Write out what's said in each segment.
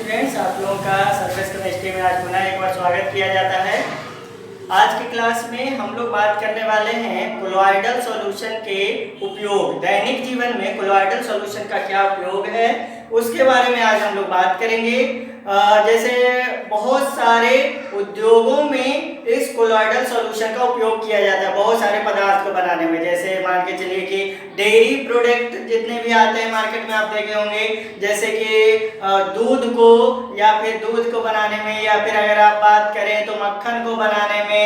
Students, आप लोगों का सर्विस केमिस्ट्री में आज पुनः एक बार स्वागत किया जाता है। आज की क्लास में हम लोग बात करने वाले हैं कोलॉइडल सॉल्यूशन के उपयोग। दैनिक जीवन में कोलॉइडल सॉल्यूशन का क्या उपयोग है उसके बारे में आज हम लोग बात करेंगे। जैसे बहुत सारे उद्योगों में इस कोलॉइडल सॉल्यूशन का उपयोग किया जाता है बहुत सारे पदार्थ को बनाने में। जैसे मान के चलिए कि डेयरी प्रोडक्ट जितने भी आते हैं मार्केट में आप देखे होंगे, जैसे कि दूध को या फिर दूध को बनाने में, या फिर अगर आप बात करें तो मक्खन को बनाने में,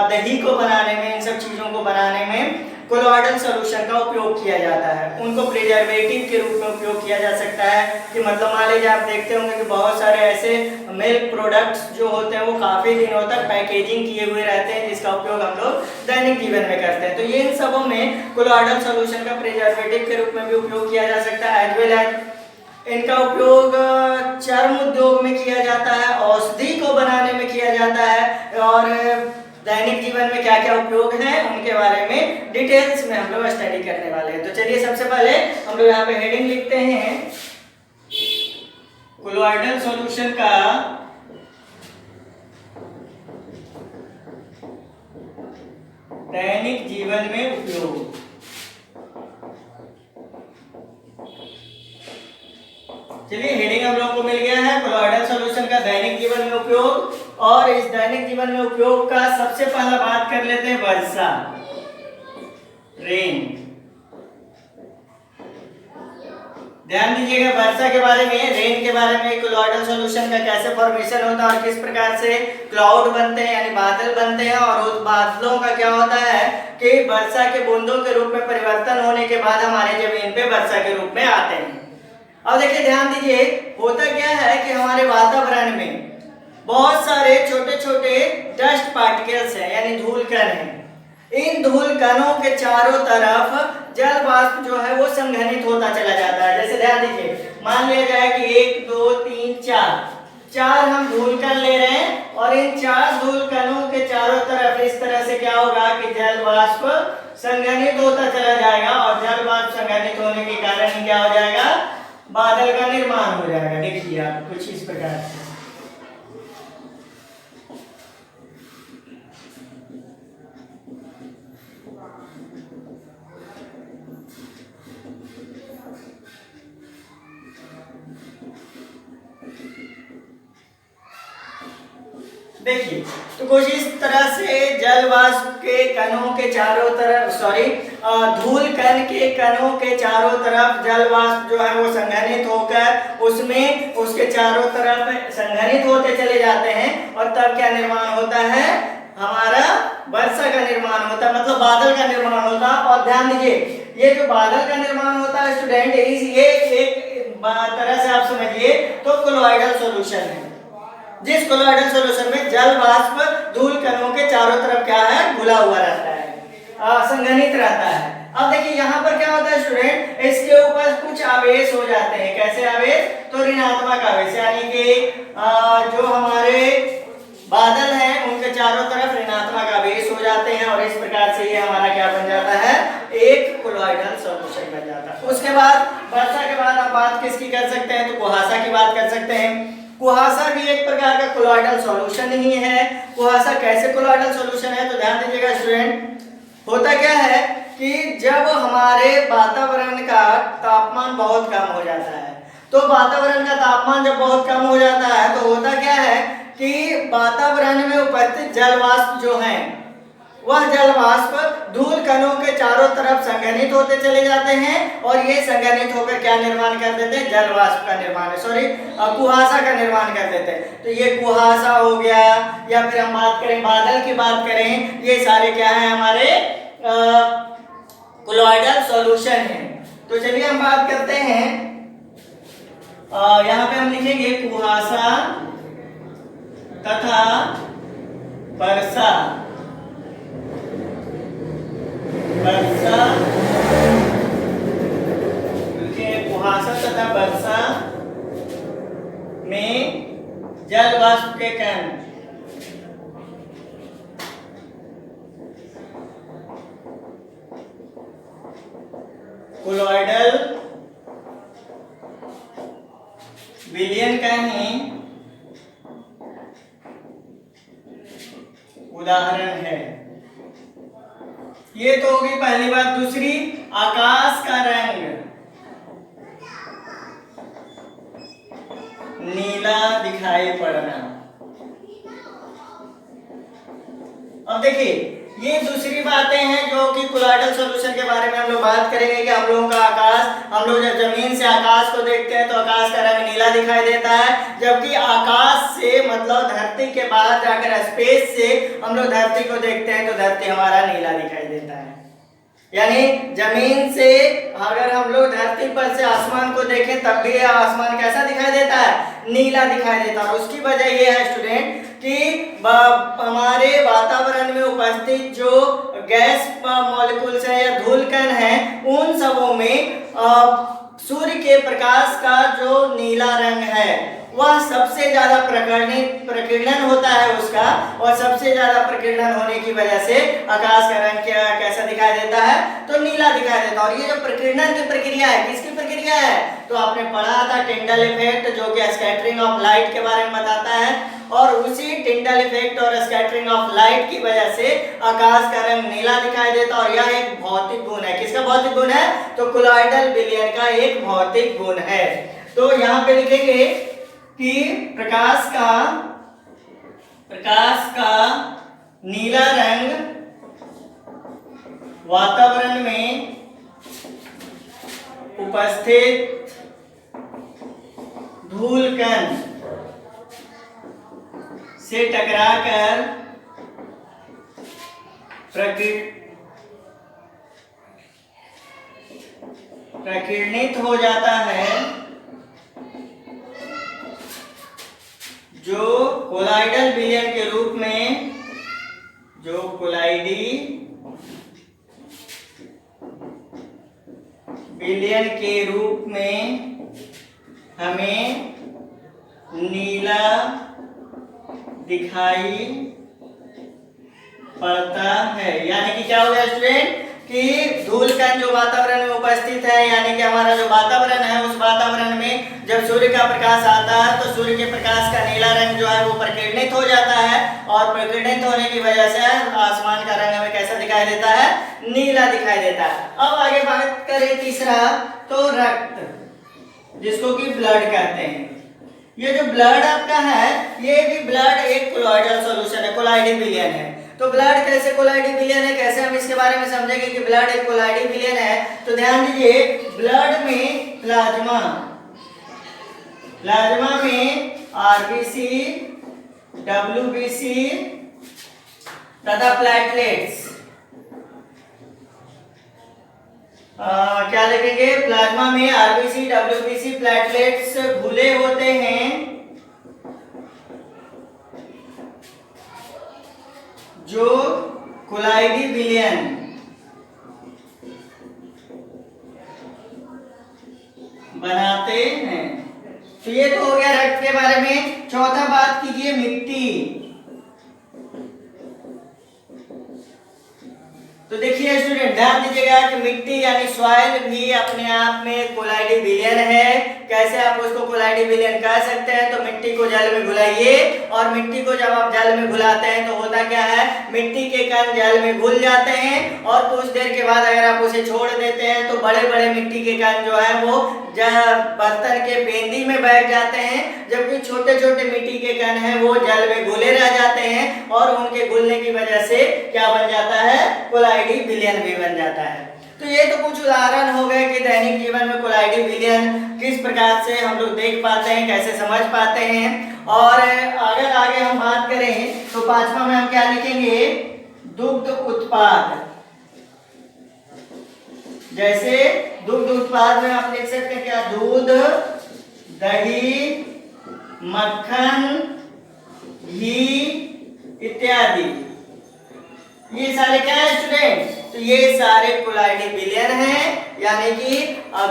दही को बनाने में, इन सब चीज़ों को बनाने में कोलॉइडल सॉल्यूशन का उपयोग किया जाता है। उनको प्रिजर्वेटिव के रूप में उपयोग किया जा सकता है कि मतलब मान लीजिए आप देखते होंगे कि बहुत सारे ऐसे मिल्क प्रोडक्ट्स जो होते हैं वो काफ़ी दिनों तक पैकेजिंग किए हुए रहते हैं, जिसका उपयोग हम लोग दैनिक जीवन में करते हैं। तो ये इन सबों में कोलॉइडल सॉल्यूशन का प्रिजर्वेटिव के रूप में भी उपयोग किया जा सकता है। एज वेल एज इनका उपयोग चर्म उद्योग में किया जाता है, औषधि को बनाने में किया जाता है, और दैनिक जीवन में क्या क्या उपयोग हैं उनके बारे में डिटेल्स में हम लोग स्टडी करने वाले हैं। तो चलिए सबसे पहले हम लोग यहाँ पे हेडिंग लिखते हैं कोलॉइडल सॉल्यूशन का दैनिक जीवन में उपयोग। चलिए हेडिंग हम लोगों को मिल गया है कोलॉइडल सॉल्यूशन का दैनिक जीवन में उपयोग। और इस दैनिक जीवन में उपयोग का सबसे पहला बात कर लेते हैं वर्षा, रेन। ध्यान दीजिएगा वर्षा के बारे में, रेन के बारे में, कोलॉइडल सॉल्यूशन का कैसे फॉर्मेशन होता है और किस प्रकार से क्लाउड बनते हैं यानी बादल बनते हैं, और उस बादलों का क्या होता है कि वर्षा के बूंदों के रूप में परिवर्तन होने के बाद हमारे जमीन पे वर्षा के रूप में आते हैं। अब देखिए ध्यान दीजिए, होता क्या है कि हमारे वातावरण में बहुत सारे छोटे छोटे डस्ट पार्टिकल्स हैं यानी धूल कण हैं। इन धूल कणों के चारों तरफ जल वाष्प जो है वो संघनित होता चला जाता है। जैसे ध्यान दीजिए, मान लिया जाए कि 1 2 3 4 हम धूल कण ले रहे हैं, और इन 4 धूल कणों के चारों तरफ इस तरह से क्या होगा कि जल वाष्प संघनित होता चला जाएगा, और जल वाष्प संघनित होने के कारण क्या हो जाएगा, बादल का निर्माण हो जाएगा। देखिए आप कुछ इस प्रकार से। देखिए तो कुछ इस तरह से जल वाष्प के कणों के चारों तरफ धूल कण के कणों के चारों तरफ जल वाष्प जो है वो संघनित होकर उसमें उसके चारों तरफ संघनित होते चले जाते हैं, और तब क्या निर्माण होता है, हमारा वर्षा का निर्माण होता है, मतलब बादल का निर्माण होता है। और ध्यान दीजिए, ये जो बादल का निर्माण होता है स्टूडेंट, ये एक तरह से आप समझिए तो कोलॉइडल सॉल्यूशन है, जिस कोलॉइडल सॉल्यूशन में जल वाष्प धूल कणों के चारों तरफ क्या है, घुला हुआ रहता है, संघनित रहता है। अब देखिए यहाँ पर क्या होता है स्टूडेंट, इसके ऊपर कुछ आवेश हो जाते हैं। कैसे आवेश, तो ऋणात्मक आवेश, यानी कि जो हमारे बादल हैं उनके चारों तरफ ऋणात्मक आवेश हो जाते हैं, और इस प्रकार से ये हमारा क्या बन जाता है, एक कोलॉइडल सॉल्यूशन बन जाता है। उसके बाद वर्षा के बाद आप बात किसकी कर सकते हैं, तो कुहासा की बात कर सकते हैं। कुहासा भी एक प्रकार का कोलॉइडल सॉल्यूशन ही है। कुहासा कैसे कोलॉइडल सॉल्यूशन है, तो ध्यान दीजिएगा स्टूडेंट, होता क्या है कि जब हमारे वातावरण का तापमान बहुत कम हो जाता है, तो वातावरण का तापमान जब बहुत कम हो जाता है तो होता क्या है कि वातावरण में उपस्थित जल वाष्प जो हैं वह जल वाष्प धूल कणों के चारों तरफ संघनित होते चले जाते हैं, और ये संघनित होकर क्या निर्माण कर देते हैं, जल वाष्प का निर्माण, कुहासा का निर्माण कर देते हैं। तो ये कुहासा हो गया, या फिर हम बात करें बादल की बात करें, ये सारे क्या है, हमारे कोलॉइडल सॉल्यूशन है। तो चलिए हम बात करते हैं, यहाँ पे हम लिखेंगे कुहासा तथा वर्षा। कुहासा तथा वर्षा में जल वाष्प के कण कोलॉइडल बिलियन का ही उदाहरण है। ये तो होगी पहली बात। दूसरी, आकाश का रंग नीला दिखाई पड़ना। अब देखिए, ये दूसरी बातें हैं जो कि कोलॉइडल सॉल्यूशन के बारे में हम लोग बात करेंगे कि हम लोगों का आकाश, हम लोग जब जमीन से आकाश को देखते हैं तो आकाश का रंग नीला दिखाई देता है, जबकि आकाश से मतलब धरती के बाहर जाकर स्पेस से हम लोग धरती को देखते हैं तो धरती हमारा नीला दिखाई देता है। यानी जमीन से अगर हम लोग धरती पर से आसमान को देखें तब भी आसमान कैसा दिखाई देता है? नीला दिखाई देता है। और उसकी वजह यह है स्टूडेंट कि हमारे वातावरण में उपस्थित जो गैस मॉलिक्यूल्स है या धूल कण है, उन सबों में सूर्य के प्रकाश का जो नीला रंग है वह सबसे ज्यादा प्रकीर्णन होता है उसका, और सबसे ज्यादा प्रकीर्णन होने की वजह से आकाश का रंग कैसा दिखाई देता है? तो नीला दिखाई देता है। और ये जो प्रकीर्णन की प्रक्रिया है, किसकी प्रक्रिया है? तो आपने पढ़ा था टिंडल इफेक्ट, जो कि स्कैटरिंग ऑफ लाइट के बारे में बताता है। और उसी टिंडल इफेक्ट और स्कैटरिंग ऑफ लाइट की वजह से आकाश का रंग नीला दिखाई देता है। और यह एक भौतिक गुण है। किसका भौतिक गुण है? तो कोलॉइडल विलयन का एक भौतिक गुण है। तो यहाँ पे लिखेंगे कि प्रकाश का नीला रंग वातावरण में उपस्थित धूल कण से टकराकर प्रकीर्णित हो जाता है, जो कोलॉइडल विलयन के रूप में, जो कोलॉइडी विलयन के रूप में हमें नीला दिखाई पड़ता है। यानी कि क्या हो गया स्टूडेंट कि धूल कण जो वातावरण में उपस्थित है, यानी कि हमारा जो वातावरण है उस वातावरण में जब सूर्य का प्रकाश आता है तो सूर्य के प्रकाश का नीला रंग जो है वो प्रकीर्णित हो जाता है, और प्रकीर्णित होने की वजह से आसमान का रंग हमें कैसा दिखाई देता है? नीला दिखाई देता है। अब आगे बात करें तीसरा, तो रक्त, जिसको कि ब्लड कहते हैं। ये जो ब्लड आपका है, ये भी ब्लड एक कोलॉइडल सॉल्यूशन है, कोलॉइडी विलयन है। तो ब्लड कैसे कोलॉइडी विलयन है, कैसे हम इसके बारे में समझेंगे कि ब्लड एक कोलॉइडी विलयन है? तो ध्यान दीजिए, ब्लड में प्लाज्मा में आरबीसी, डब्ल्यूबीसी तथा प्लेटलेट्स, क्या लिखेंगे? प्लाज्मा में आरबीसी, डब्ल्यूबीसी, प्लेटलेट्स घुले होते हैं, जो कोलॉइडी विलयन बनाते हैं। तो ये तो हो गया रक्त के बारे में। चौथा बात कीजिए मिट्टी। तो देखिए स्टूडेंट, ध्यान दीजिएगा कि मिट्टी यानी सॉइल भी अपने आप में कोलॉइडी विलयन है। कैसे आप उसको कोलॉइडी विलयन कह सकते हैं? तो मिट्टी को जल में घुलाइए, और मिट्टी को जब आप जल में घुलाते हैं तो होता क्या है? मिट्टी के कण जल में घुल जाते हैं, और कुछ देर के बाद अगर आप उसे छोड़ देते हैं तो बड़े बड़े मिट्टी के कण जो है वो बर्तन के पेंदी में बैठ जाते हैं, जबकि छोटे छोटे मिट्टी के कण हैं वो जल में घुले रह जाते हैं, और उनके घुलने की वजह से क्या बन जाता है? कोलॉइडी विलयन भी बन जाता है। तो ये तो कुछ उदाहरण हो गए कि दैनिक जीवन में कोलॉइडी विलयन किस प्रकार से हम लोग देख पाते हैं, कैसे समझ पाते हैं। और अगर आगे हम बात करें तो पांचवा में हम क्या लिखेंगे? दुग्ध उत्पाद। जैसे दुग्ध उत्पाद में आप लिख सकते हैं क्या? दूध, दही, मक्खन, घी इत्यादि। ये सारे क्या है स्टूडेंट? तो ये सारे कोलॉइडी विलयन हैं, यानी कि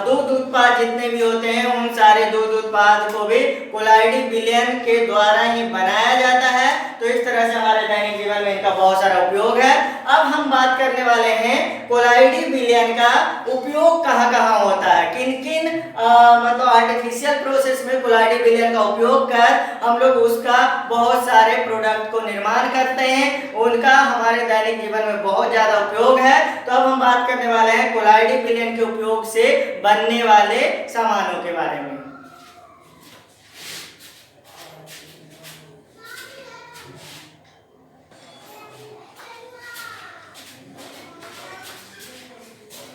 दूध उत्पाद जितने भी होते हैं उन सारे दूध उत्पाद को भी कोलाइडी विलयन के द्वारा ही बनाया जाता है। तो इस तरह से हमारे दैनिक जीवन में इनका बहुत सारा उपयोग है। अब हम बात करने वाले हैं कोलाइडी विलयन का उपयोग कहाँ कहाँ होता है, किन किन मतलब आर्टिफिशियल प्रोसेस में कोलाइडी विलयन का उपयोग कर हम लोग उसका बहुत सारे प्रोडक्ट को निर्माण करते हैं, उनका हमारे दैनिक जीवन में बहुत ज्यादा उपयोग है। तो अब हम बात करने वाले हैं कोलाइडी विलयन के उपयोग से बनने वाले सामानों के बारे में।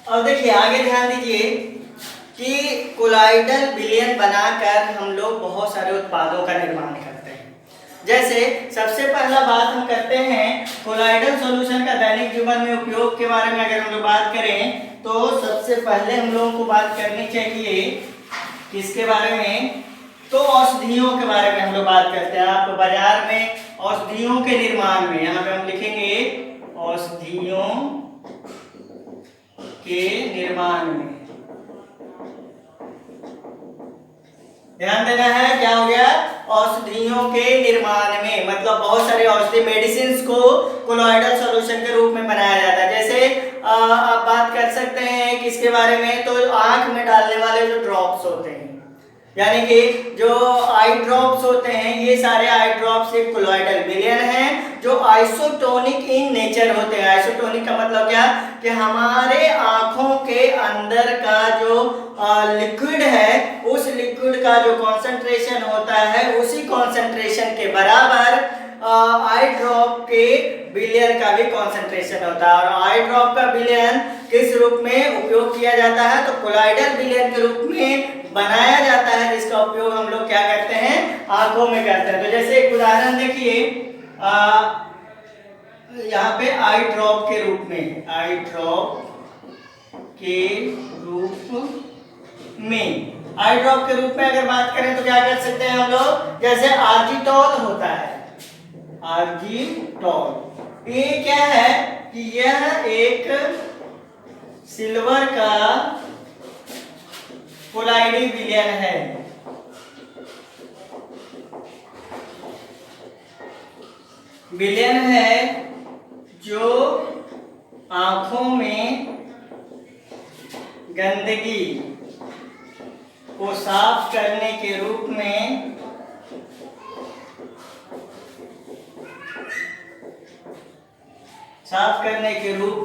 और देखिए आगे ध्यान दीजिए कि कोलाइडल विलयन बनाकर हम लोग बहुत सारे उत्पादों का निर्माण करते हैं। जैसे सबसे पहला बात हम करते हैं कोलाइडल सॉल्यूशन का दैनिक जीवन में उपयोग के बारे में अगर हम लोग बात करें तो सबसे पहले हम लोगों को बात करनी चाहिए किसके बारे में, तो औषधियों के बारे में हम लोग बात करते हैं। आप बाजार में औषधियों के निर्माण में यहाँ पे हम लिखेंगे औषधियों के निर्माण में। ध्यान देना है क्या हो गया, औषधियों के निर्माण में, मतलब बहुत सारे औषधि मेडिसिन को कोलाइडल सॉल्यूशन के रूप में बनाया जाता है। जैसे आप बात कर सकते हैं किसके बारे में, तो आंख में डालने वाले जो ड्रॉप्स होते हैं, यानी कि जो आई ड्रॉप्स होते हैं, ये सारे आई ड्रॉप्स एक कोलाइडल विलयन हैं जो आइसोटोनिक इन नेचर होते हैं। आइसोटोनिक का मतलब क्या, कि हमारे आंखों के अंदर का जो लिक्विड है उस लिक्विड का जो कॉन्सेंट्रेशन होता है उसी कॉन्सेंट्रेशन के बराबर आई ड्रॉप के विलयन का भी कॉन्सेंट्रेशन होता है। और आई ड्रॉप का विलयन किस रूप में उपयोग किया जाता है, तो कोलाइडल विलयन के रूप में बनाया जाता है, जिसका उपयोग हम लोग क्या करते हैं, आंखों में करते हैं। तो जैसे एक उदाहरण देखिए यहाँ पे आई ड्रॉप के रूप में, आई ड्रॉप के रूप में, आई ड्रॉप के रूप में अगर बात करें तो क्या कर सकते हैं हम लोग, जैसे आर्जिटॉल होता है, आर्जिटॉल, ये क्या है कि यह एक सिल्वर का कोलाइडी विलयन है। विलयन है जो आंखों में गंदगी को साफ करने के रूप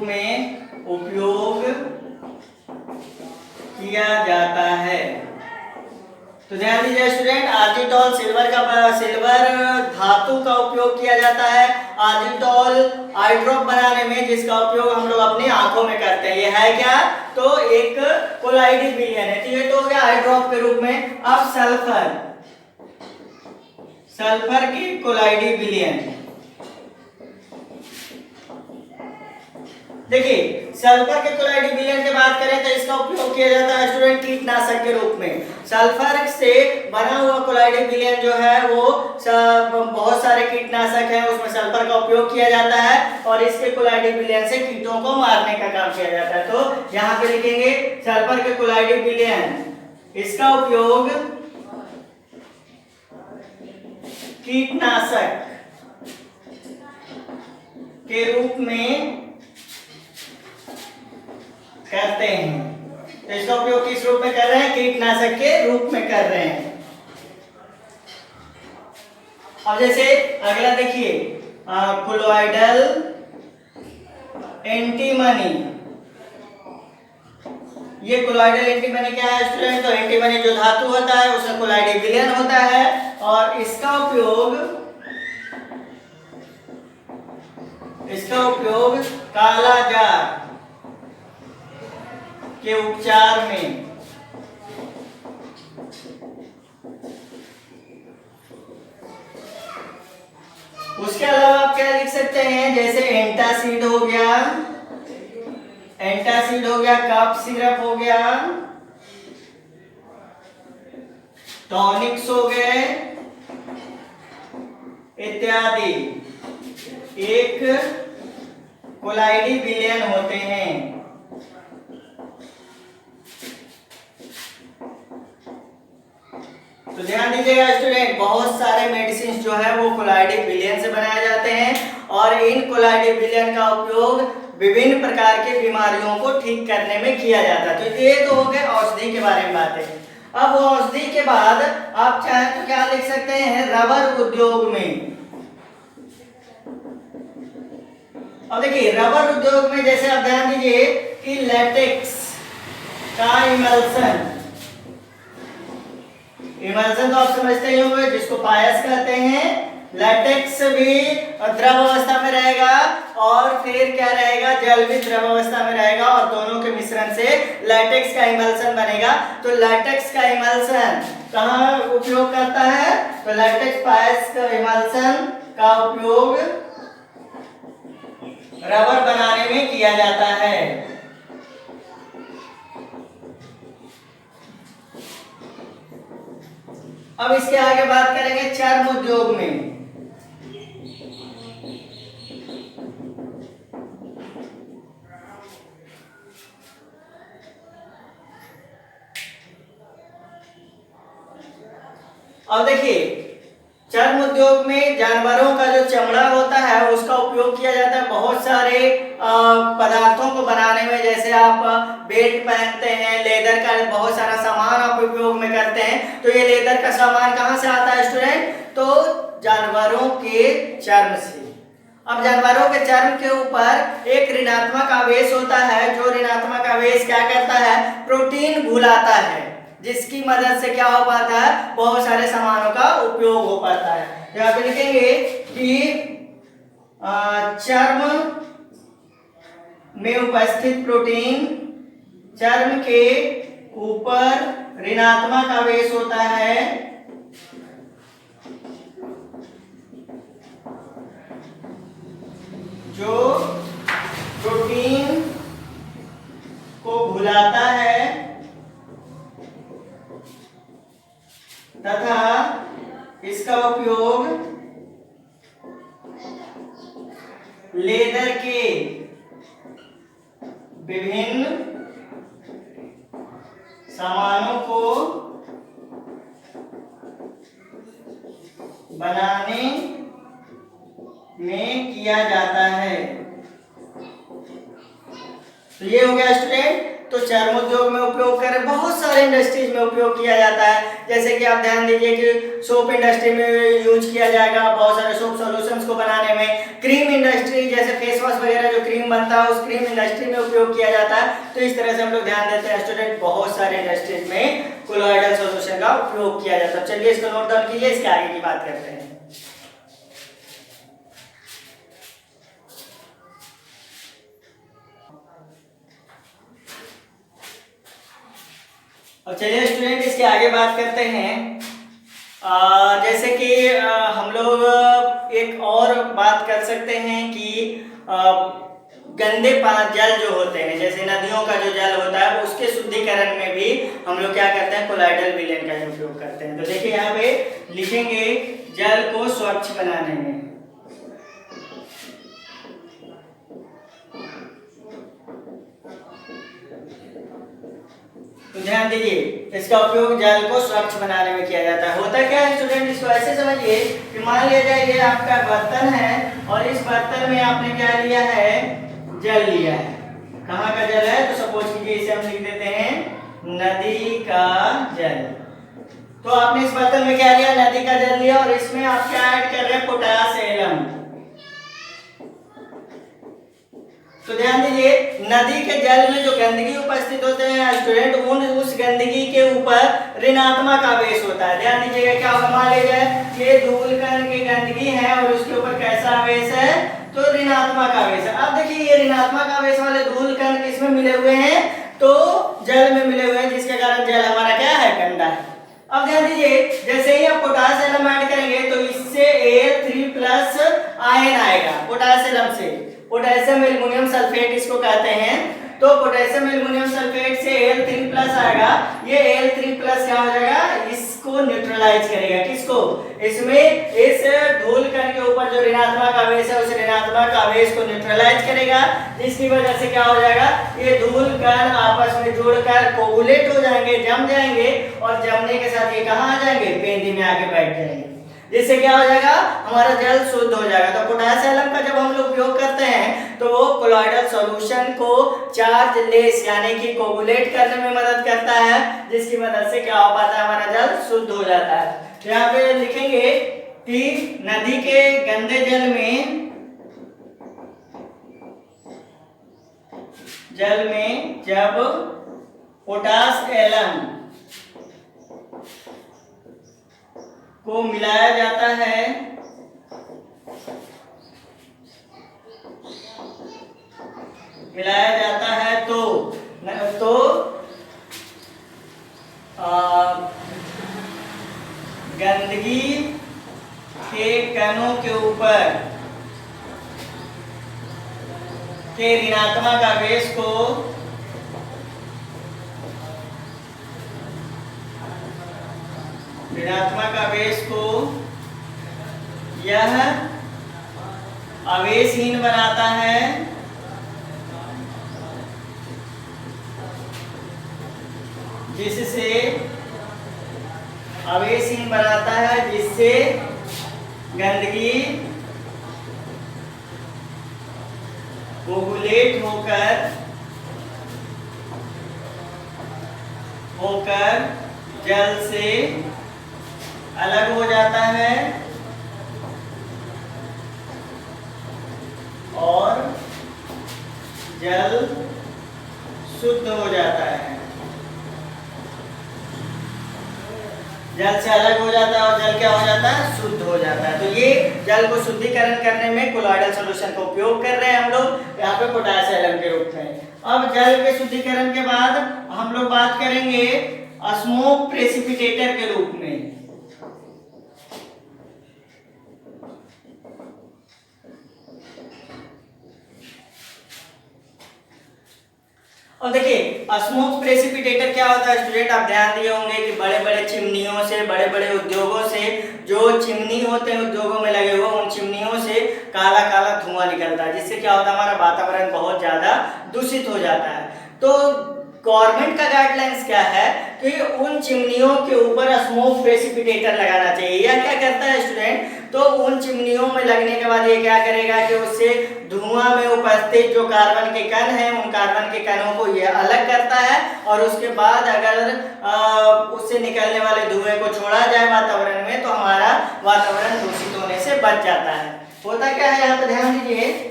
में उपयोग किया जाता है। तो ध्यान दीजिए स्टूडेंट, आर्जिटॉल सिल्वर धातु का उपयोग किया जाता है आर्जिटॉल आई ड्रॉप बनाने में, जिसका उपयोग हम लोग अपनी आंखों में करते हैं। ये है क्या, तो एक कोलाइडी विलयन है। तो ये तो हो गया आई ड्रॉप के रूप में। अब सल्फर की कोलाइडी विलयन, देखिए सल्फर के कोलाइडी विलयन की बात करें तो इसका उपयोग किया जाता है स्टूडेंट कीटनाशक के रूप में। सल्फर से बना हुआ कोलाइडी विलयन जो है वो बहुत सारे कीटनाशक हैं, उसमें सल्फर का उपयोग किया जाता है और इसके कोलाइडी विलयन से कीटों को मारने का काम किया जाता है। तो यहाँ पे लिखेंगे सल्फर के कोलाइडी विलयन, इसका उपयोग कीटनाशक के रूप में करते हैं। तो इसका उपयोग किस रूप में कर रहे हैं, कीटनाशक के रूप में कर रहे हैं। अब जैसे अगला देखिए कोलाइडल एंटीमनी, ये कोलाइडल एंटीमनी क्या है स्टूडेंट, तो एंटीमनी जो धातु होता है उसमें कोलाइडी विलयन होता है और इसका उपयोग कालाजार के उपचार में, उसके अलावा आप क्या लिख सकते हैं, जैसे एंटासिड हो गया, कफ सिरप हो गया, टॉनिक्स हो गए इत्यादि, एक कोलाइडी विलयन होते हैं। तो ध्यान दीजिएगा स्टूडेंट, बहुत सारे मेडिसिन जो है वो कोलाइडिक विलयन से बनाए जाते हैं और इन कोलाइडिक विलयन का उपयोग विभिन्न प्रकार की बीमारियों को ठीक करने में किया जाता है। तो ये तो हो गए औषधि के बारे में बातें। अब औषधि के बाद आप चाहें तो क्या लिख सकते हैं, रबर उद्योग में। अब देखिए रबर उद्योग में जैसे आप ध्यान दीजिए कि लेटेक्स का इमल्सन तो आप समझते ही होंगे जिसको पायस कहते हैं। लेटेक्स भी द्रव अवस्था में रहेगा और फिर क्या रहेगा, जल भी द्रव अवस्था में रहेगा और दोनों के मिश्रण से लेटेक्स का इमल्सन बनेगा। तो लेटेक्स का इमल्सन कहाँ उपयोग करता है, तो लेटेक्स पायस का इमल्सन का उपयोग रबर बनाने में किया जाता है। अब इसके आगे बात करेंगे चर्म उद्योग में। अब देखिए चर्म उद्योग में जानवरों का जो चमड़ा होता है उसका उपयोग किया जाता है बहुत सारे पदार्थों को बनाने में। जैसे आप बेल्ट पहनते हैं, लेदर का बहुत सारा सामान आप उपयोग में करते हैं। तो ये लेदर का सामान कहाँ से आता है स्टूडेंट, तो जानवरों के चर्म से। अब जानवरों के चर्म के ऊपर एक ऋणात्मक आवेश होता है, जो ऋणात्मक आवेश क्या करता है, प्रोटीन घुलाता है, जिसकी मदद से क्या हो पाता है, बहुत सारे सामानों का उपयोग हो पाता है। यहाँ पे लिखेंगे कि चर्म में उपस्थित प्रोटीन चर्म के ऊपर ऋणात्मक आवेश होता है, जो प्रोटीन को घुलाता है तथा इसका उपयोग लेदर के विभिन्न सामानों को बनाने में किया जाता है। तो ये हो गया स्टूडेंट। तो चर्म उद्योग में उपयोग कर बहुत सारे इंडस्ट्रीज में उपयोग किया जाता है। जैसे कि आप ध्यान दीजिए कि सोप इंडस्ट्री में यूज किया जाएगा, बहुत सारे सोप सॉल्यूशंस को बनाने में। क्रीम इंडस्ट्री जैसे फेस वॉश वगैरह जो क्रीम बनता है उस क्रीम इंडस्ट्री में उपयोग किया जाता है। तो इस तरह से हम लोग ध्यान देते हैं स्टूडेंट, बहुत सारे इंडस्ट्रीज में कोलोइडल सॉल्यूशन का उपयोग किया जाता है। चलिए इसको नोट डाउन कीजिए, इसके आगे की बात करते हैं। अब चलिए स्टूडेंट इसके आगे बात करते हैं। जैसे कि हम लोग एक और बात कर सकते हैं कि गंदे जल जो होते हैं, जैसे नदियों का जो जल होता है उसके शुद्धिकरण में भी हम लोग क्या करते हैं, कोलाइडल विलयन का उपयोग करते हैं। तो देखिए यहाँ पे लिखेंगे जल को स्वच्छ बनाने में। तो ध्यान दीजिए इसका उपयोग जल को स्वच्छ बनाने में किया जाता है। होता क्या है स्टूडेंट, इसको ऐसे समझिए कि मान लिया जाए ये आपका बर्तन है और इस बर्तन में आपने क्या लिया है, जल लिया है। कहाँ का जल है, तो सपोज कीजिए इसे हम लिख देते हैं नदी का जल। तो आपने इस बर्तन में क्या लिया, नदी का जल लिया और इसमें आप क्या ऐड कर रहे हैं, पोटास एलम। तो ध्यान दीजिए नदी के जल में जो गंदगी उपस्थित होते हैं स्टूडेंट, उस गंदगी के ऊपर ऋणात्मक आवेश होता है। ध्यान दीजिएगा क्या मान लीजिए ये धूल कण की गंदगी है और उसके ऊपर कैसा आवेश है, तो ऋणात्मक आवेश है। अब देखिए ये ऋणात्मक आवेश वाले धूल कण किसमें मिले हुए हैं, तो जल में मिले हुए हैं, जिसके कारण जल हमारा क्या है, गंदा है। अब ध्यान दीजिए जैसे ही आप पोटास एलम ऐड करेंगे तो इससे Al3+ आयन आएगा पोटास एलम से। पोटेशियम एल्युमिनियम सल्फेट सल्फेट इसको कहते हैं। तो पोटेशियम एल्युमिनियम सल्फेट से Al3+ आएगा, ये Al3+ क्या हो जाएगा, इसको न्यूट्रलाइज करेगा। किसको, इसमें इस धूल कण के ऊपर जो ऋणात्मक आवेश है उस ऋणात्मक आवेश को न्यूट्रलाइज करेगा, जिसकी वजह से क्या हो जाएगा, ये धूल कण आपस में जुड़कर कोगुलेट हो जाएंगे, जम जाएंगे, और जमने के साथ ये कहाँ आ जाएंगे, पेंदी में आके बैठ जाएंगे, जिससे क्या हो जाएगा, हमारा जल शुद्ध हो जाएगा। तो पोटेशियम एलम का जब हम लोग उपयोग करते हैं तो वो कोलॉइडल सॉल्यूशन को चार्ज लेस यानी कि कोगुलेट करने में मदद करता है, जिसकी मदद से क्या हो पाता है, हमारा जल शुद्ध हो जाता है। तो यहाँ पे लिखेंगे कि नदी के गंदे जल में जब पोटाश एलम को मिलाया जाता है तो गंदगी के कणों के ऊपर के ऋणात्मक आवेश को यह आवेशहीन बनाता है, जिससे गंदगी कोगुलेट होकर जल से अलग हो जाता है और जल शुद्ध हो जाता है। जल से अलग हो जाता है और जल क्या हो जाता है, शुद्ध हो जाता है। तो ये जल को शुद्धिकरण करने में कोलॉइडल सॉल्यूशन का उपयोग कर रहे हैं हम लोग यहाँ पे पोटेशियम एलम के रूप में। अब जल के शुद्धिकरण के बाद हम लोग बात करेंगे स्मोक प्रेसिपिटेटर के रूप में। और देखिए स्मोक प्रेसिपिटेटर क्या होता है स्टूडेंट, आप ध्यान दिए होंगे कि बड़े बड़े चिमनियों से, बड़े बड़े उद्योगों से, जो चिमनी होते हैं उद्योगों में लगे हुए, उन चिमनियों से काला काला धुआं निकलता है, जिससे क्या होता है, हमारा वातावरण बहुत ज्यादा दूषित हो जाता है। तो गवर्नमेंट का गाइडलाइंस क्या है कि उन चिमनियों के ऊपर स्मोक प्रेसिपिटेटर लगाना चाहिए। यह क्या करता है स्टूडेंट, तो उन चिमनियों में लगने के बाद ये क्या करेगा कि उससे धुआं में उपस्थित जो कार्बन के कण हैं उन कार्बन के कणों को ये अलग करता है, और उसके बाद अगर उससे निकलने वाले धुएं को छोड़ा जाए वातावरण में तो हमारा वातावरण दूषित होने से बच जाता है। होता क्या है, यहाँ पे ध्यान दीजिए,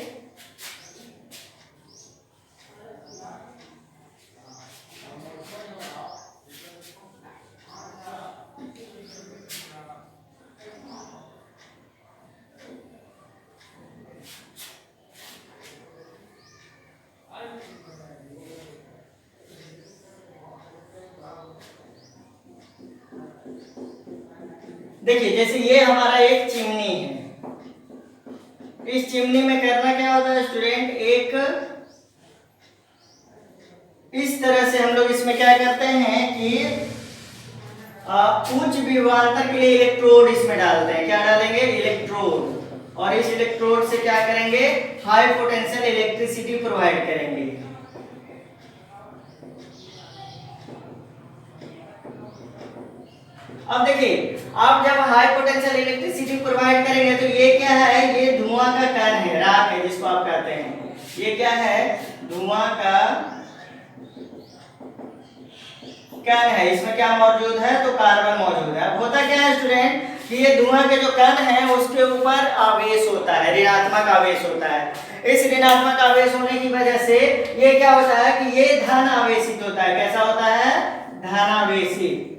देखिए जैसे ये हमारा एक चिमनी है, इस चिमनी में करना क्या होता है स्टूडेंट, एक इस तरह से हम लोग इसमें क्या करते हैं कि उच्च विभवांतर के लिए इलेक्ट्रोड इसमें डालते हैं। क्या डालेंगे, इलेक्ट्रोड, और इस इलेक्ट्रोड से क्या करेंगे, हाई पोटेंशियल इलेक्ट्रिसिटी प्रोवाइड करेंगे। अब देखिए, आप जब हाई पोटेंशियल इलेक्ट्रिसिटी प्रोवाइड करेंगे तो ये क्या है, ये धुआं का कण है, राख है जिसको आप कहते हैं। ये क्या है, धुआं का कण है। इसमें क्या मौजूद है, तो कार्बन मौजूद है। अब होता क्या है स्टूडेंट कि ये धुआं के जो कण है उसके ऊपर आवेश होता है, ऋणात्मक आवेश होता है। इस ऋणात्मक आवेश होने की वजह से ये क्या होता है कि ये धन आवेशित होता है। कैसा होता है, धनावेशित।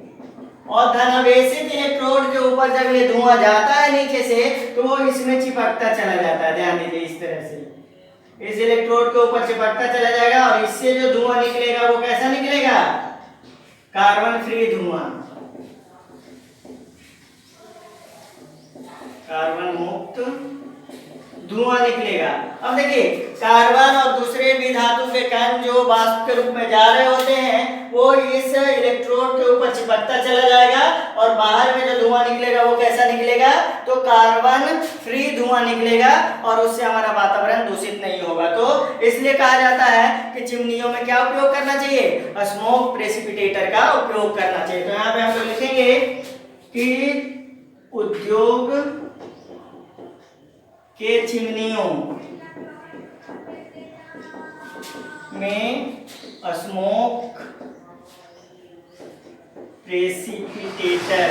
और धनावेशित इलेक्ट्रोड के ऊपर जब ये धुआं जाता है नीचे से तो वो इसमें चिपकता चला जाता है। ध्यान दीजिए, इस तरह से इस इलेक्ट्रोड के ऊपर चिपकता चला जाएगा, और इससे जो धुआं निकलेगा वो कैसा निकलेगा, कार्बन फ्री धुआं, कार्बन मुक्त धुआं निकलेगा। अब देखिए कार्बन और दूसरे भी धातु के कण जो वाष्प के रूप में जा रहे होते हैं वो इस इलेक्ट्रोड के ऊपर चिपकता चला जाएगा और बाहर में जो धुआं निकलेगा वो कैसा निकलेगा, तो कार्बन फ्री धुआं निकलेगा और उससे हमारा वातावरण दूषित नहीं होगा। तो इसलिए कहा जाता है कि चिमनियों में क्या उपयोग करना चाहिए, स्मोक प्रेसिपिटेटर का उपयोग करना चाहिए। तो यहाँ पे हम लोग लिखेंगे कि उद्योग के चिमनियों में स्मोक प्रेसिपिटेटर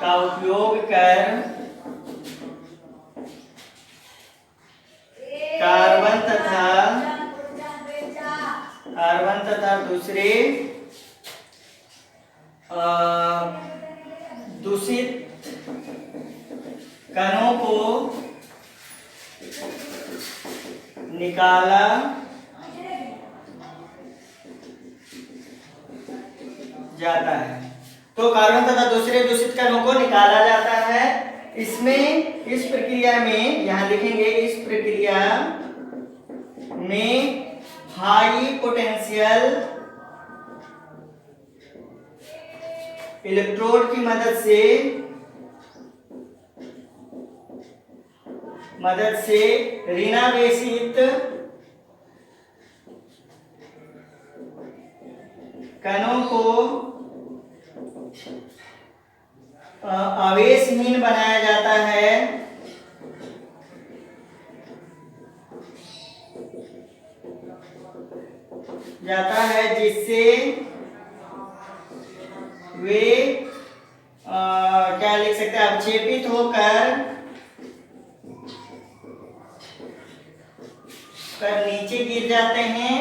का उपयोग कर कार्बन तथा दूसरे दूषित कणों को निकाला जाता है। तो कार्बन तथा दूसरे दूषित कणों को निकाला जाता है। इसमें इस प्रक्रिया में यहां लिखेंगे, इस प्रक्रिया में हाई पोटेंशियल इलेक्ट्रोड की मदद से ऋणावेशित कणों को आवेशहीन बनाया जाता है जिससे वे क्या लिख सकते हैं, अवक्षेपित होकर नीचे गिर जाते हैं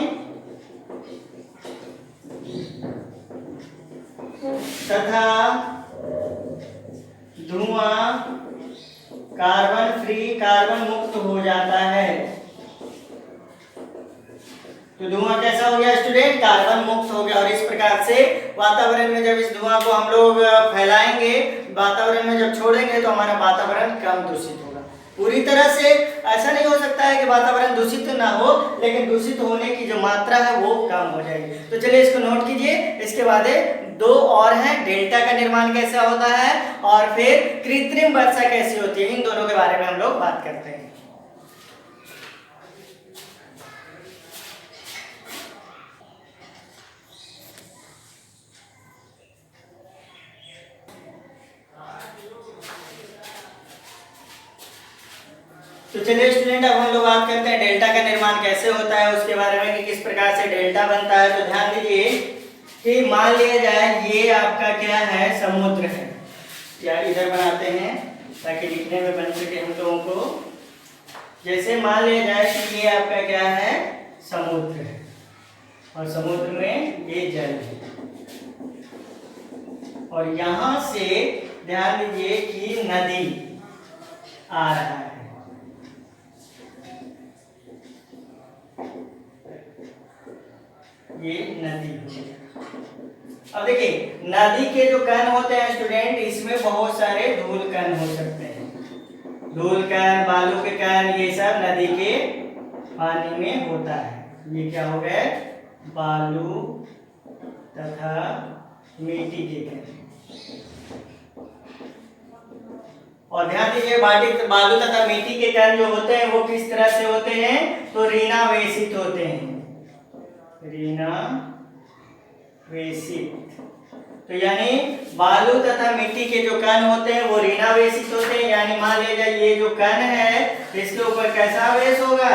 तथा धुआं कार्बन मुक्त हो जाता है। तो धुआं कैसा हो गया स्टूडेंट, कार्बन मुक्त हो गया। और इस प्रकार से वातावरण में जब इस धुआं को हम लोग फैलाएंगे, वातावरण में जब छोड़ेंगे तो हमारा वातावरण कम दूषित होगा। पूरी तरह से ऐसा नहीं हो सकता है कि वातावरण दूषित ना हो, लेकिन दूषित होने की जो मात्रा है वो कम हो जाएगी। तो चलिए इसको नोट कीजिए। इसके बाद दो और हैं, डेल्टा का निर्माण कैसा होता है और फिर कृत्रिम वर्षा कैसी होती है, इन दोनों के बारे में हम लोग बात करते हैं। तो चलिए स्टूडेंट, अब हम लोग बात करते हैं डेल्टा का निर्माण कैसे होता है, उसके बारे में कि किस प्रकार से डेल्टा बनता है। तो ध्यान दीजिए कि मान लिया जाए ये आपका क्या है, समुद्र है, या इधर बनाते हैं ताकि लिखने में बन सके हम लोगों को। जैसे मान लिया जाए कि ये आपका क्या है, समुद्र है और समुद्र में ये जल है और यहां से ध्यान दीजिए कि नदी आ रहा है। ये नदी है। अब देखिए नदी के जो कण होते हैं स्टूडेंट, इसमें बहुत सारे धूल कण हो सकते हैं। धूल कण, बालू के कण, ये सब नदी के पानी में होता है। ये क्या हो गए, बालू तथा मिट्टी के कण। और ध्यान दीजिए बालू तथा मिट्टी के कण जो होते हैं वो किस तरह से होते हैं, तो ऋणावेशित होते हैं। ऋणावेशित, तो यानी बालू तथा मिट्टी के जो कण होते हैं वो ऋणावेशित होते हैं। यानी मान लिया जाए ये जो कण है इसके ऊपर कैसा आवेश होगा,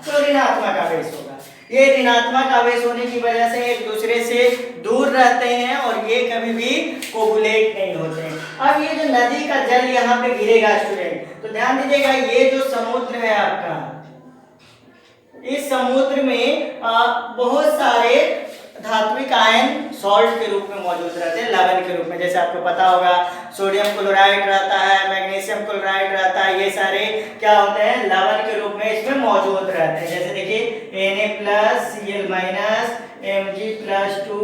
तो ऋणात्मक आवेश होगा। ये ऋणात्मक आवेश होने की वजह से एक दूसरे से दूर रहते हैं और ये कभी भी कोगुलेट नहीं होते हैं। अब ये जो नदी का जल यहाँ पे गिरेगा स्टूडेंट, तो ध्यान दीजिएगा ये जो समुद्र है आपका, इस समुद्र में बहुत सारे धात्विक आयन सॉल्ट के रूप में मौजूद रहते हैं, लवण के रूप में। जैसे आपको पता होगा सोडियम क्लोराइड रहता है, मैग्नीशियम क्लोराइड रहता है, ये सारे क्या होते हैं, लवण के रूप में इसमें मौजूद रहते हैं। जैसे देखिए Na+Cl- Mg+2Cl-,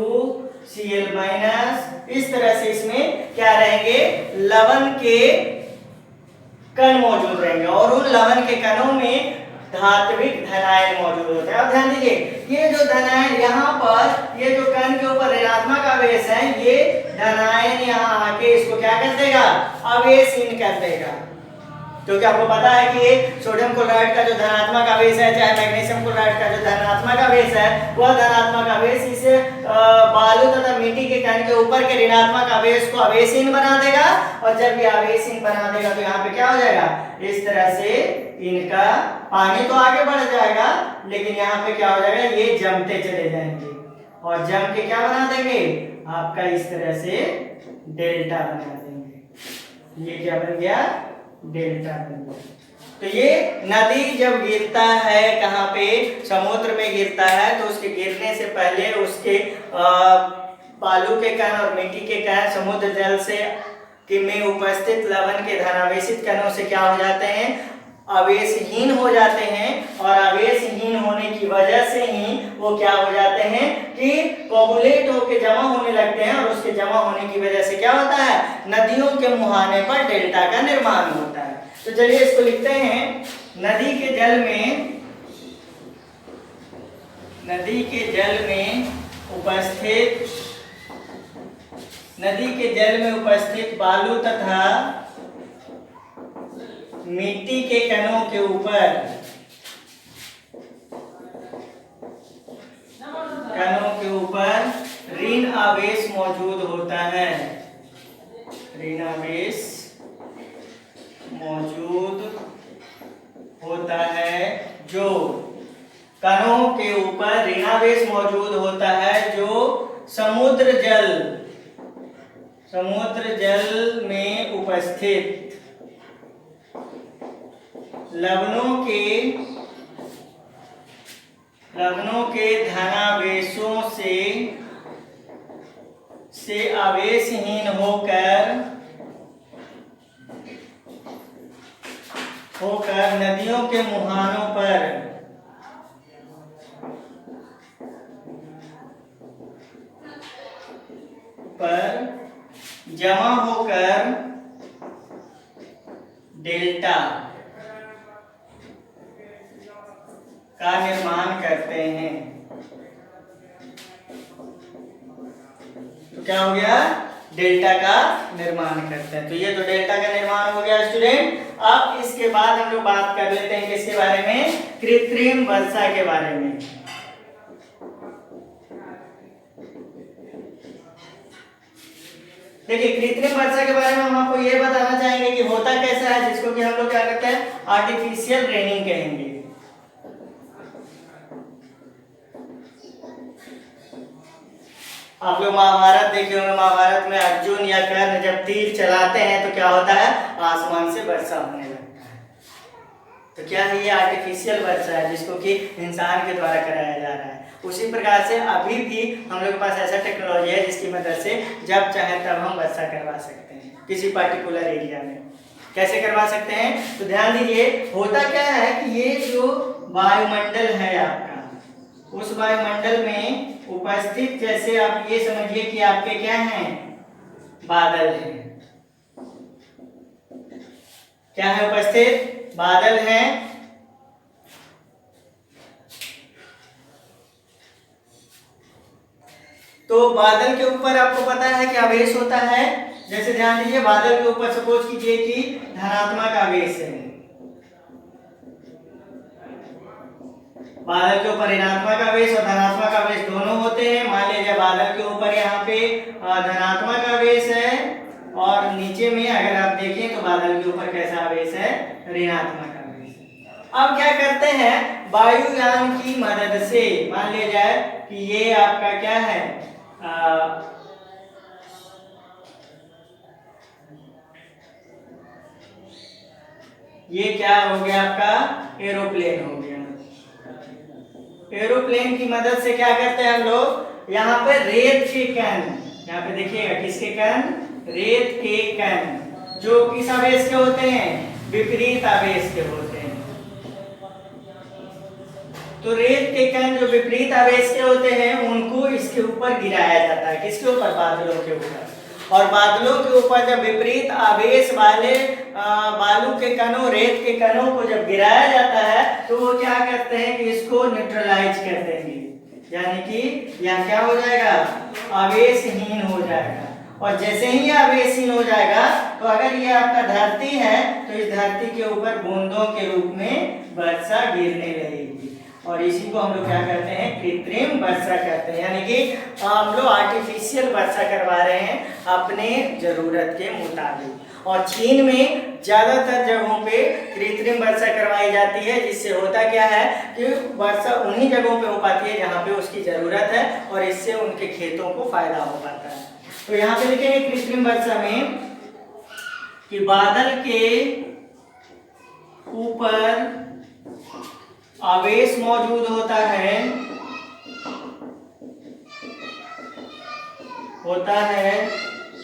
इस तरह से इसमें क्या रहेंगे, लवण के कण मौजूद रहेंगे और उन लवण के कणों में धात्विक धनायन मौजूद होते हैं। अब ध्यान दीजिए, ये जो धनायन यहाँ पर, ये जो कण के ऊपर ऋणात्मक आवेश है, ये धनायन यहाँ आके इसको क्या कर देगा, आवेशहीन कर देगा। क्योंकि आपको पता है कि ये सोडियम क्लोराइड का जो धनात्मक आवेश है, चाहे मैग्नीशियम क्लोराइड का जो धनात्मक आवेश है, वह धनात्मक आवेश इस बालू तथा मिट्टी के कण के ऊपर के ऋणात्मक आवेश को आवेशहीन बना देगा। और जब ये आवेशहीन बना देगा तो यहाँ पे क्या हो जाएगा, इस तरह से इनका पानी तो आगे बढ़ जाएगा, लेकिन यहाँ पे क्या हो जाएगा, ये जमते चले जाएंगे और जम के क्या बना देंगे, आपका इस तरह से डेल्टा बना देंगे। ये क्या बन गया, डेल्टा बन गया। तो ये नदी जब गिरता है, कहाँ पे, समुद्र में गिरता है, तो उसके गिरने से पहले उसके बालू के कण और मिट्टी के कण समुद्र जल से में उपस्थित लवण के धनावेशित कणों से क्या हो जाते हैं, आवेशहीन हो जाते हैं। और आवेशहीन होने की वजह से ही वो क्या हो जाते हैं कि कोगुलेट होके जमा होने लगते हैं, और उसके जमा होने की वजह से क्या होता है, नदियों के मुहाने पर डेल्टा का निर्माण होता है। तो चलिए इसको लिखते हैं, नदी के जल में उपस्थित बालू तथा मिट्टी के कणों के ऊपर ऋण आवेश मौजूद होता है, ऋण आवेश मौजूद होता है, जो कणों के ऊपर ऋणावेश मौजूद होता है, जो समुद्र जल में उपस्थित लवणों के धनावेशों से आवेशहीन होकर नदियों के मुहानों पर जमा होकर डेल्टा का निर्माण करते हैं। तो क्या हो गया, डेल्टा का निर्माण करते हैं। तो ये तो डेल्टा का निर्माण हो गया स्टूडेंट। अब इसके बाद हम लोग बात कर लेते हैं किसके बारे में, कृत्रिम वर्षा के बारे में। देखिए, कृत्रिम वर्षा के बारे में हम आपको ये बताना चाहेंगे कि होता कैसा है, जिसको कि हम लोग क्या कहते हैं, आर्टिफिशियल रेनिंग कहेंगे। आप लोग महाभारत देखे होंगे, महाभारत में अर्जुन या कर्ण जब तीर चलाते हैं तो क्या होता है, आसमान से वर्षा होने लगता है। तो क्या है, ये आर्टिफिशियल वर्षा है, जिसको कि इंसान के द्वारा कराया जा रहा है। उसी प्रकार से अभी भी हम लोग के पास ऐसा टेक्नोलॉजी है जिसकी मदद से जब चाहे तब हम वर्षा करवा सकते हैं किसी पर्टिकुलर एरिया में। कैसे करवा सकते हैं, तो ध्यान दीजिए, होता क्या है कि ये जो वायुमंडल है आपका, उस वायुमंडल में उपस्थित, जैसे आप ये समझिए कि आपके क्या हैं, बादल हैं। क्या है उपस्थित, बादल हैं। तो बादल के ऊपर आपको पता है कि आवेश होता है। जैसे ध्यान दीजिए, बादल के ऊपर सपोज कीजिए कि धनात्मक आवेश है, बादल के ऊपर ऋणात्मक आवेश और धनात्मक आवेश दोनों होते हैं। मान लीजिए बादल के ऊपर यहाँ पे धनात्मक आवेश है और नीचे में अगर आप देखें तो बादल के ऊपर कैसा आवेश है, ऋणात्मक आवेश है। अब क्या करते हैं, वायुयान की मदद से, मान लिया जाए कि ये आपका क्या है, ये क्या हो गया, आपका एरोप्लेन हो गया। एरोप्लेन की मदद से क्या करते हैं हम लोग, यहाँ पे रेत के कण, यहाँ पे देखिएगा किसके कण, रेत के कण, जो किस आवेश के होते हैं, विपरीत आवेश के होते हैं। तो रेत के कण जो विपरीत आवेश के होते हैं उनको इसके ऊपर गिराया जाता है, किसके ऊपर, बादलों के ऊपर। और बादलों के ऊपर जब विपरीत आवेश वाले बालू के कणों, रेत के कणों को जब गिराया जाता है तो वो क्या करते हैं कि इसको न्यूट्रलाइज कर देंगे, यानी कि यह क्या हो जाएगा, आवेशहीन हो जाएगा। और जैसे ही आवेशहीन हो जाएगा तो अगर ये आपका धरती है तो इस धरती के ऊपर बूंदों के रूप में वर्षा गिरने लगेगी, और इसी को हम लोग क्या कहते हैं, कृत्रिम वर्षा कहते हैं। यानी कि हम लोग आर्टिफिशियल वर्षा करवा रहे हैं अपने जरूरत के मुताबिक। और चीन में ज्यादातर जगहों पे कृत्रिम वर्षा करवाई जाती है, जिससे होता क्या है कि वर्षा उन्हीं जगहों पे हो पाती है जहाँ पे उसकी जरूरत है, और इससे उनके खेतों को फायदा हो पाता है। तो यहाँ पे लिखेंगे कृत्रिम वर्षा में कि बादल के ऊपर आवेश मौजूद होता है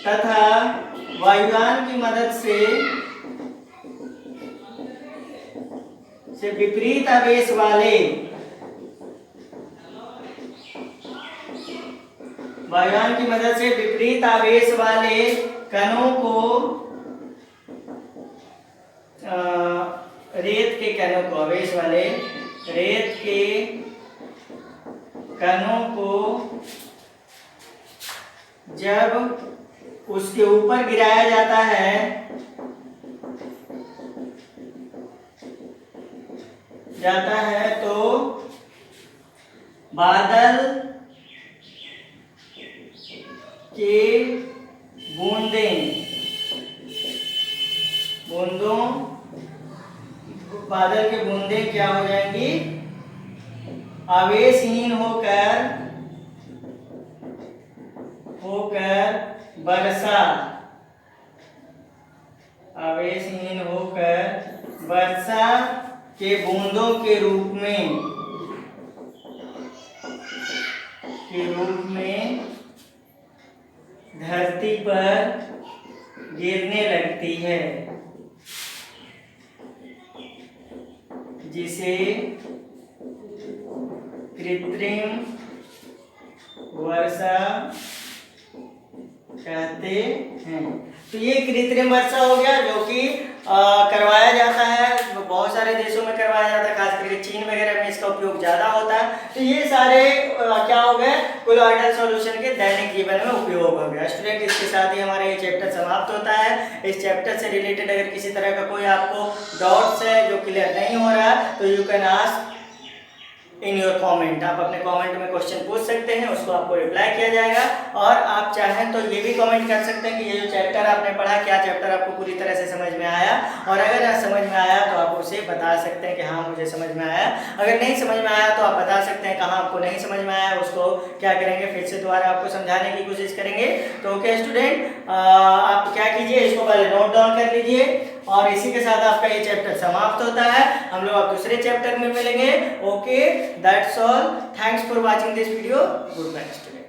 तथा वायुयान की मदद से विपरीत आवेश वाले वायुयान की मदद से विपरीत आवेश वाले कणों को रेत के कणों को आवेश वाले रेत के कणों को जब उसके ऊपर गिराया जाता है तो बादल के बादल के बूंदे क्या हो जाएंगी, आवेशहीन होकर वर्षा के बूंदों के रूप में धरती पर गिरने लगती है, जिसे कृत्रिम वर्षा कहते हैं। तो ये कृत्रिम वर्षा हो गया, जो कि करवाया जाता है, बहुत सारे देशों में करवाया जाता है, खास करके चीन वगैरह में इसका उपयोग ज्यादा होता है। तो ये सारे क्या हो गए, कोलोइडल सॉल्यूशन के दैनिक जीवन में उपयोग हो गया। स्टूडेंट, इसके साथ ही हमारा ये चैप्टर समाप्त होता है। इस चैप्टर से रिलेटेड अगर किसी तरह का कोई आपको डाउट्स है जो क्लियर नहीं हो रहा है तो you can ask in your comment. आप अपने कमेंट में क्वेश्चन पूछ सकते हैं, उसको आपको रिप्लाई किया जाएगा। और आप चाहें तो ये भी कमेंट कर सकते हैं कि ये जो चैप्टर आपने पढ़ा, क्या चैप्टर आपको पूरी तरह से समझ में आया, और अगर समझ में आया तो आप उसे बता सकते हैं कि हाँ मुझे समझ में आया। अगर नहीं समझ में आया तो आप बता सकते हैं कहाँ आपको नहीं समझ में आया, उसको क्या करेंगे, फिर से दोबारा आपको समझाने की कोशिश करेंगे। तो ओके स्टूडेंट, आप क्या कीजिए, इसको पहले नोट डाउन कर लीजिए, और इसी के साथ आपका ये चैप्टर समाप्त होता है। हम लोग अब दूसरे चैप्टर में मिलेंगे। Okay, that's all. Thanks for watching this video. Goodbye student.